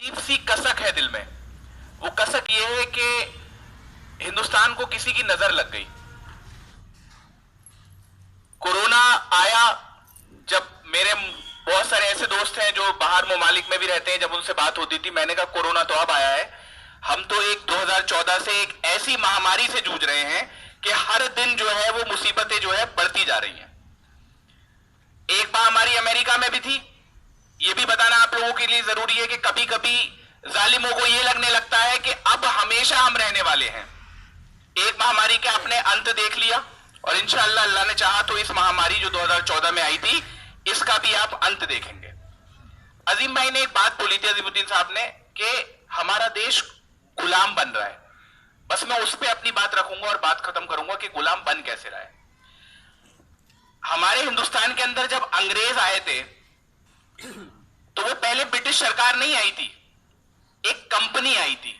अजीब सी कसक है दिल में। वो कसक ये है कि हिंदुस्तान को किसी की नजर लग गई। कोरोना आया, जब मेरे बहुत सारे ऐसे दोस्त हैं जो बाहर ममालिक में भी रहते हैं, जब उनसे बात होती थी मैंने कहा कोरोना तो अब आया है। हम तो एक 2014 से एक ऐसी महामारी से जूझ रहे हैं कि हर दिन जो है वो मुसीबतें जो है बढ़ती जा रही हैं। एक महामारी अमेरिका में भी थी। ये भी बताना आप लोगों के लिए जरूरी है कि कभी कभी जालिमों को यह लगने लगता है कि अब हमेशा हम रहने वाले हैं। एक महामारी का आपने अंत देख लिया और इंशाअल्लाह अल्लाह ने चाहा तो इस महामारी जो 2014 में आई थी इसका भी आप अंत देखेंगे। अजीम भाई ने एक बात बोली थी, अजीमुद्दीन साहब ने, कि हमारा देश गुलाम बन रहा है। बस मैं उस पर अपनी बात रखूंगा और बात खत्म करूंगा कि गुलाम बन कैसे रहा है। हमारे हिंदुस्तान के अंदर जब अंग्रेज आए थे तो वो पहले ब्रिटिश सरकार नहीं आई थी, एक कंपनी आई थी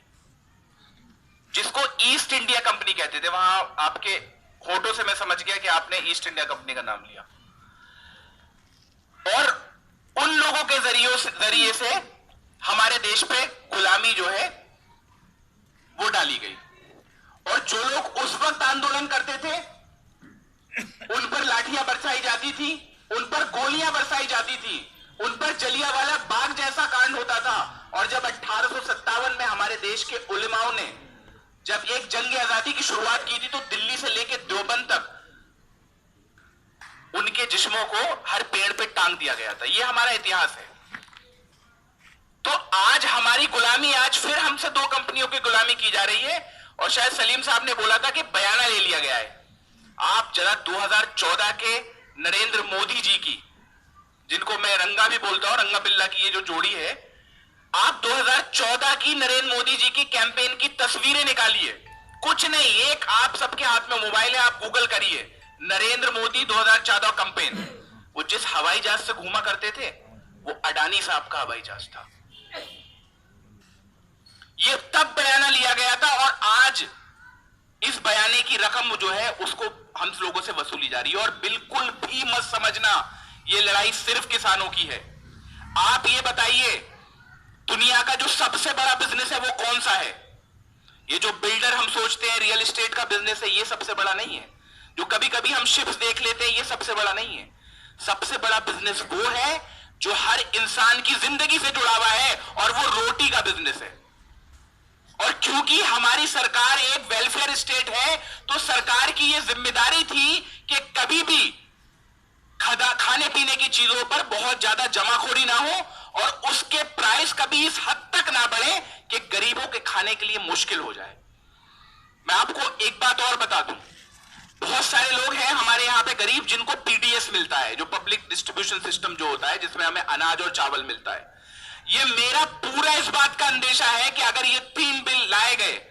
जिसको ईस्ट इंडिया कंपनी कहते थे। वहां आपके होठों से मैं समझ गया कि आपने ईस्ट इंडिया कंपनी का नाम लिया। और उन लोगों के जरिए से हमारे देश पे गुलामी जो है वो डाली गई। और जो लोग उस वक्त आंदोलन करते थे उन पर लाठियां बरसाई जाती थी, उन पर गोलियां बरसाई जाती थी, उन पर जलियांवाला बाग जैसा कांड होता था। और जब 1857 में हमारे देश के उलेमाओं ने जब एक जंग आजादी की शुरुआत की थी तो दिल्ली से लेकर देवबंद तक उनके जिस्मों को हर पेड़ पे टांग दिया गया था। यह हमारा इतिहास है। तो आज हमारी गुलामी, आज फिर हमसे दो कंपनियों की गुलामी की जा रही है। और शायद सलीम साहब ने बोला था कि बयाना ले लिया गया है। आप जरा 2014 के नरेंद्र मोदी जी की, जिनको मैं रंगा भी बोलता हूं, रंगा बिल्ला की ये जो जोड़ी है, आप 2014 की नरेंद्र मोदी जी की कैंपेन की तस्वीरें निकालिए। कुछ नहीं, एक आप सबके हाथ में मोबाइल है, आप गूगल करिए नरेंद्र मोदी 2014 कैंपेन। वो जिस हवाई जहाज से घूमा करते थे वो अडानी साहब का हवाई जहाज था। ये तब बयाना लिया गया था और आज इस बयाने की रकम जो है उसको हम लोगों से वसूली जा रही है। और बिल्कुल भी मत समझना ये लड़ाई सिर्फ किसानों की है। आप ये बताइए दुनिया का जो सबसे बड़ा बिजनेस है वो कौन सा है? ये जो बिल्डर हम सोचते हैं रियल एस्टेट का बिजनेस है, ये सबसे बड़ा नहीं है। जो कभी कभी हम शिप्स देख लेते हैं, ये सबसे बड़ा नहीं है। सबसे बड़ा बिजनेस वो है जो हर इंसान की जिंदगी से जुड़ा हुआ है और वो रोटी का बिजनेस है। और क्योंकि हमारी सरकार एक वेलफेयर स्टेट है तो सरकार की यह जिम्मेदारी थी कि कभी भी खाने पीने की चीजों पर बहुत ज्यादा जमाखोरी ना हो और उसके प्राइस कभी इस हद तक ना बढ़े कि गरीबों के खाने के लिए मुश्किल हो जाए। मैं आपको एक बात और बता दूं, बहुत सारे लोग हैं हमारे यहां पे गरीब जिनको पीडीएस मिलता है, जो पब्लिक डिस्ट्रीब्यूशन सिस्टम जो होता है, जिसमें हमें अनाज और चावल मिलता है। ये मेरा पूरा इस बात का अंदेशा है कि अगर ये 3 बिल लाए गए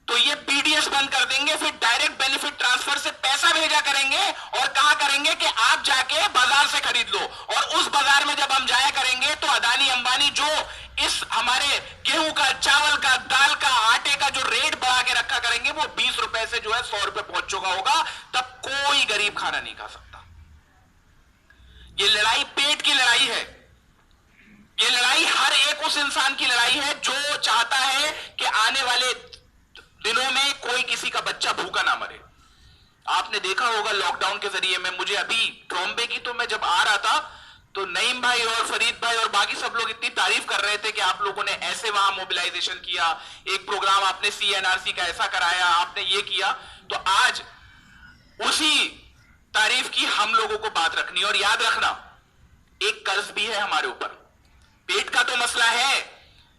तो ये पीडीएस बंद कर देंगे, फिर डायरेक्ट बेनिफिट ट्रांसफर से पैसा भेजा करेंगे और कहा करेंगे कि आप जाके बाजार से खरीद लो। और उस बाजार में जब हम जाया करेंगे तो अदानी अंबानी जो इस हमारे गेहूं का, चावल का, दाल का, आटे का जो रेट बढ़ा के रखा करेंगे वो 20 रुपए से जो है 100 रुपए पहुंच चुका होगा। तब कोई गरीब खाना नहीं खा सकता। ये लड़ाई पेट की लड़ाई है। ये लड़ाई हर एक उस इंसान की लड़ाई है जो चाहता है कि आने वाले दिनों में कोई किसी का बच्चा भूखा ना मरे। आपने देखा होगा लॉकडाउन के जरिए में, मुझे अभी ट्रॉम्बे की तो मैं जब आ रहा था तो नईम भाई और फरीद भाई और बाकी सब लोग इतनी तारीफ कर रहे थे कि आप लोगों ने ऐसे वहां मोबिलाइजेशन किया, एक प्रोग्राम आपने सीएनआरसी का ऐसा कराया, आपने ये किया। तो आज उसी तारीफ की हम लोगों को बात रखनी। और याद रखना एक कर्ज भी है हमारे ऊपर। पेट का तो मसला है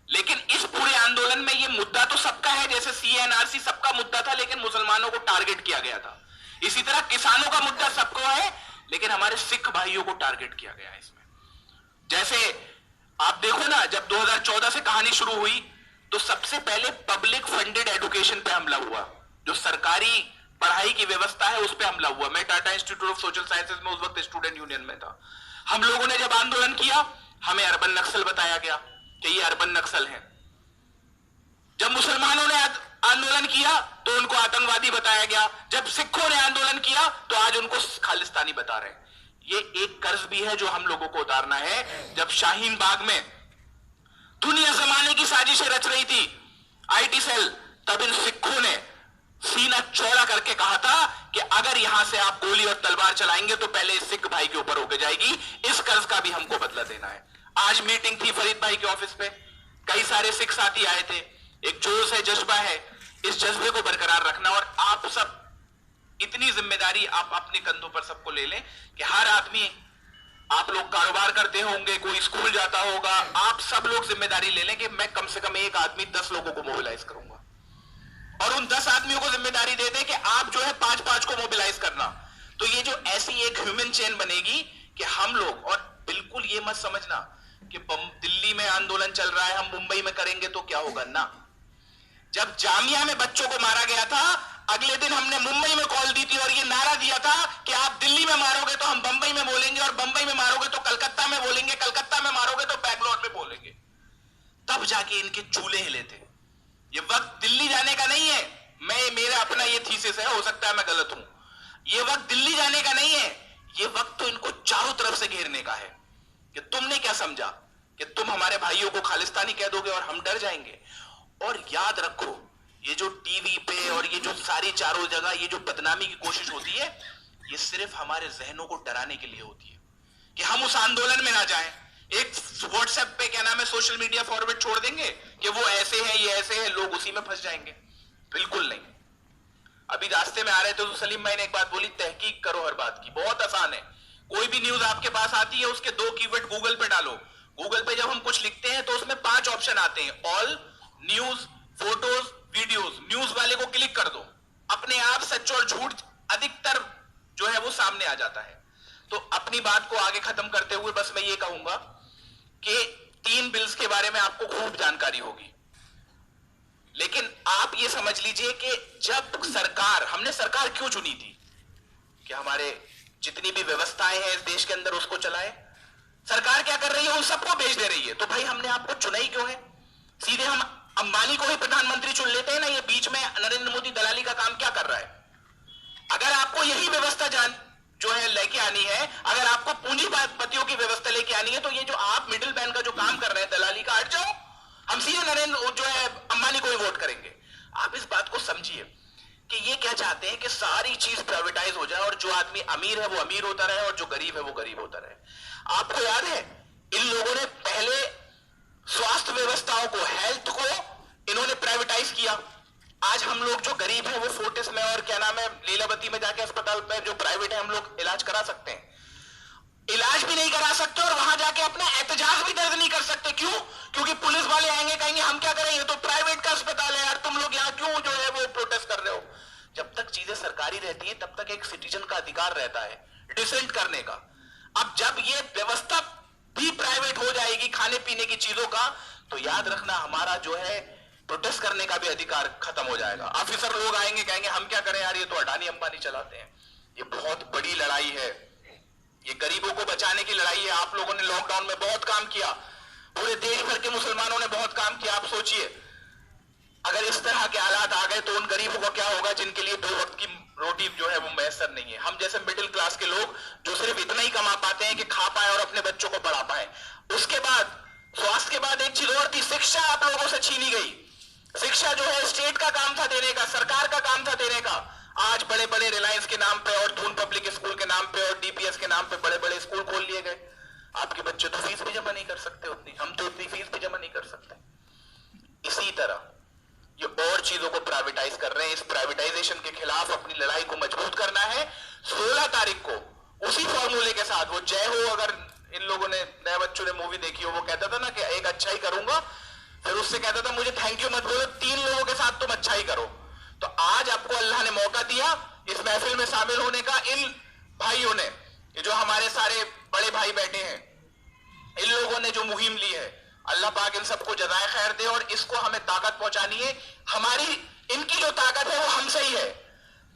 लेकिन इस पूरे आंदोलन में ये मुद्दा तो सबका है। जैसे सीएनआरसी सबका मुद्दा था लेकिन मुसलमानों को टारगेट किया गया था, इसी तरह किसानों का मुद्दा सबको है लेकिन हमारे सिख भाइयों को टारगेट किया गया है इसमें। जैसे आप देखो ना, जब 2014 से कहानी शुरू हुई तो सबसे पहले पब्लिक फंडेड एजुकेशन पे हमला हुआ। जो सरकारी पढ़ाई की व्यवस्था है उस पर हमला हुआ। मैं Tata institute of social sciences में उस वक्त स्टूडेंट यूनियन में था। हम लोगों ने जब आंदोलन किया हमें अर्बन नक्सल बताया गया कि ये अर्बन नक्सल है। जब मुसलमानों ने आंदोलन किया तो उनको आतंकवादी बताया गया। जब सिखों ने आंदोलन किया तो आज उनको खालिस्तानी बता रहे हैं। ये एक कर्ज भी है जो हम लोगों को उतारना है। जब शाहीन बाग में दुनिया साजिशें रच रही थी आईटी सेल, तब इन सिखों ने सीना चौड़ा करके कहा था कि अगर यहां से आप गोली और तलवार चलाएंगे तो पहले सिख भाई के ऊपर होकर जाएगी, इस कर्ज का भी हमको बदला देना है। आज मीटिंग थी फरीद भाई के ऑफिस पे, कई सारे सिख साथी आए थे। एक जोश है, जज्बा है, इस जज्बे को बरकरार रखना। और आप सब इतनी जिम्मेदारी आप अपने कंधों पर सबको ले लें कि हर आदमी, आप लोग कारोबार करते होंगे, कोई स्कूल जाता होगा, आप सब लोग जिम्मेदारी ले लें कि मैं कम से कम एक आदमी 10 लोगों को मोबिलाइज करूंगा, और उन 10 आदमियों को जिम्मेदारी दे दें कि आप जो है 5-5 को मोबिलाइज करना। तो ये जो ऐसी एक ह्यूमन चेन बनेगी कि हम लोग, और बिल्कुल ये मत समझना कि दिल्ली में आंदोलन चल रहा है, हम मुंबई में करेंगे तो क्या होगा ना। जब जामिया में बच्चों को मारा गया था, अगले दिन हमने मुंबई में कॉल दी थी और ये नारा दिया था कि आप दिल्ली में मारोगे तो हम बंबई में बोलेंगे, और बंबई में मारोगे तो कलकत्ता में बोलेंगे, कलकत्ता में मारोगे तो बैंगलोर में बोलेंगे। तब जाके इनके चूल्हे हिले थे। ये वक्त दिल्ली जाने का नहीं है, मेरा अपना ये थीसिस है, हो सकता है मैं गलत हूं। ये वक्त दिल्ली जाने का नहीं है, ये वक्त तो इनको चारों तरफ से घेरने का है कि तुमने क्या समझा कि तुम हमारे भाइयों को खालिस्तानी कह दोगे और हम डर जाएंगे। और याद रखो, ये जो टीवी पे और ये जो सारी चारों जगह ये जो बदनामी की कोशिश होती है, ये सिर्फ हमारे जहनों को डराने के लिए होती है कि हम उस आंदोलन में ना जाएं। एक व्हाट्सएप पे क्या नाम है, सोशल मीडिया फॉरवर्ड छोड़ देंगे कि वो ऐसे हैं, ये ऐसे हैं, लोग उसी में फंस जाएंगे। बिल्कुल नहीं। अभी रास्ते में आ रहे थे तो सलीम भाई ने एक बात बोली, तहकीक करो हर बात की। बहुत आसान है, कोई भी न्यूज आपके पास आती है, उसके 2 कीवर्ड गूगल पे डालो। गूगल पे जब हम कुछ लिखते हैं तो उसमें 5 ऑप्शन आते हैं, all, news, photos, videos. News वाले को क्लिक कर दो, अपने आप सच और झूठ अधिकतर जो है वो सामने आ जाता है। तो अपनी बात को आगे खत्म करते हुए बस मैं ये कहूंगा कि 3 बिल्स के बारे में आपको खूब जानकारी होगी, लेकिन आप ये समझ लीजिए कि जब सरकार, हमने सरकार क्यों चुनी थी कि हमारे जितनी भी व्यवस्थाएं हैं इस देश के अंदर उसको चलाए। सरकार क्या कर रही है, उन सबको भेज दे रही है। तो भाई हमने आपको चुना ही क्यों है? सीधे हम अंबानी को ही प्रधानमंत्री चुन लेते हैं ना। ये बीच में नरेंद्र मोदी दलाली का काम क्या कर रहा है? अगर आपको यही व्यवस्था जो है लेके आनी है, अगर आपको पूंजीपतियों की व्यवस्था लेके आनी है, तो ये जो आप मिडिल मैन का जो काम कर रहे हैं दलाली का, हट जाओ। हम सीधे नरेंद्र जो है अंबानी को ही वोट करेंगे। आप इस बात को समझिए कि ये क्या चाहते हैं कि सारी चीज प्राइवेटाइज हो जाए और जो आदमी अमीर है वो अमीर होता रहे और जो गरीब है वो गरीब होता रहे। आपको याद है इन लोगों ने पहले स्वास्थ्य व्यवस्थाओं को, हेल्थ को इन्होंने प्राइवेटाइज किया। आज हम लोग जो गरीब हैं वो फोर्टिस में और क्या नाम है लीलावती में जाके अस्पताल में जो प्राइवेट है हम लोग इलाज करा सकते हैं। इलाज भी नहीं करा सकते और वहां जाके अपना एहतजाज भी दर्ज नहीं कर सकते। क्यों? क्योंकि पुलिस वाले आएंगे, कहेंगे हम क्या करें, ये तो प्राइवेट का अस्पताल है यार, तुम लोग यहाँ क्यों जो है वो प्रोटेस्ट कर रहे हो। जब तक चीजें सरकारी रहती है तब तक एक सिटीजन का अधिकार रहता है डिसेंट करने का। अब जब ये व्यवस्था भी प्राइवेट हो जाएगी खाने पीने की चीजों का, तो याद रखना हमारा जो है प्रोटेस्ट करने का भी अधिकार खत्म हो जाएगा। ऑफिसर लोग आएंगे, कहेंगे हम क्या करें यार, ये तो अडानी अंबानी चलाते हैं। ये बहुत बड़ी लड़ाई है, ये गरीबों को बचाने की लड़ाई है। आप लोगों ने लॉकडाउन में बहुत काम किया, पूरे देश भर के मुसलमानों ने बहुत काम किया। आप सोचिए अगर इस तरह के हालात आ गए तो उन गरीबों को क्या होगा जिनके लिए 2 वक्त की रोटी जो है वो मैसर नहीं है। हम जैसे मिडिल क्लास के लोग जो सिर्फ इतना ही कमा पाते हैं कि खा पाए और अपने बच्चों को पढ़ा पाए। उसके बाद स्वास्थ्य के बाद एक चीज और थी, शिक्षा आप लोगों से छीनी गई। शिक्षा जो है स्टेट का काम था देने का, सरकार का काम था देने का। आज बड़े बड़े रिलायंस के नाम पे और धून पब्लिक स्कूल के नाम पे और डीपीएस के नाम पे बड़े बड़े स्कूल खोल लिए गए। आपके बच्चे तो फीस भी जमा नहीं कर सकते उतनी, हम तो उतनी फीस भी जमा नहीं कर सकते। इसी तरह ये और चीजों को प्राइवेटाइज कर रहे हैं। इस प्राइवेटाइजेशन के खिलाफ अपनी लड़ाई को मजबूत करना है। 16 तारीख को उसी फॉर्मूले के साथ वो जय हो, अगर इन लोगों ने नए बच्चों ने मूवी देखी हो, वो कहता था ना कि एक अच्छा ही करूंगा, फिर उससे कहता था मुझे थैंक यू मत बोलो, 3 लोगों के साथ तुम अच्छा ही करो। तो आज आपको अल्लाह ने मौका दिया इस महफिल में शामिल होने का। इन भाइयों ने, ये जो हमारे सारे बड़े भाई बैठे हैं, इन लोगों ने जो मुहिम ली है, अल्लाह पाक इन सबको जज़ाए खैर दे। और इसको हमें ताकत पहुंचानी है। हमारी इनकी जो ताकत है वो हमसे ही है।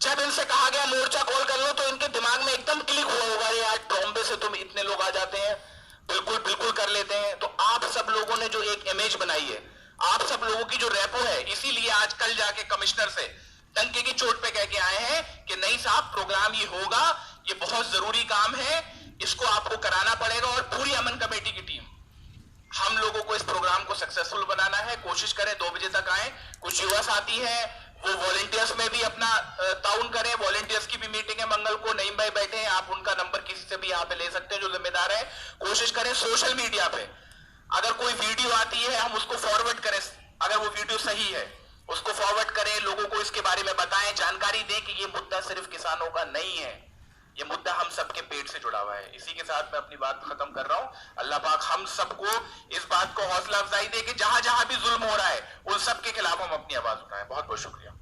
जब इनसे कहा गया मोर्चा कॉल कर लो तो इनके दिमाग में एकदम क्लिक हुआ होगा, यार ट्रॉम्बे से तुम इतने लोग आ जाते हैं, बिल्कुल बिल्कुल कर लेते हैं। तो आप सब लोगों ने जो एक इमेज बनाई है, आप सब लोगों की जो रेपो है, इसीलिए आज कल जाके कमिश्नर से टंके की चोट पे कह के आए हैं कि नहीं साहब प्रोग्राम ये होगा, ये बहुत जरूरी काम है, इसको आपको कराना पड़ेगा। और पूरी अमन कमेटी की टीम हम लोगों को इस प्रोग्राम को सक्सेसफुल बनाना है। कोशिश करें 2 बजे तक आए। कुछ युवा साथी हैं, वो वॉलंटियर्स में भी अपना ताउन करें। वॉलंटियर्स की भी मीटिंग है मंगल को, नईम भाई बैठे हैं, आप उनका नंबर किसी से भी यहाँ पे ले सकते हैं जो जिम्मेदार है। कोशिश करें सोशल मीडिया पे अगर कोई वीडियो आती है हम उसको फॉरवर्ड करें, अगर वो वीडियो सही है उसको फॉरवर्ड करें, लोगों को इसके बारे में बताएं, जानकारी दें कि ये मुद्दा सिर्फ किसानों का नहीं है, ये मुद्दा हम सबके पेट से जुड़ा हुआ है। इसी के साथ मैं अपनी बात खत्म कर रहा हूं। अल्लाह पाक हम सबको इस बात को हौसला अफजाई दे कि जहां जहां भी जुल्म हो रहा है उन सब के खिलाफ हम अपनी आवाज उठाएं। बहुत बहुत शुक्रिया।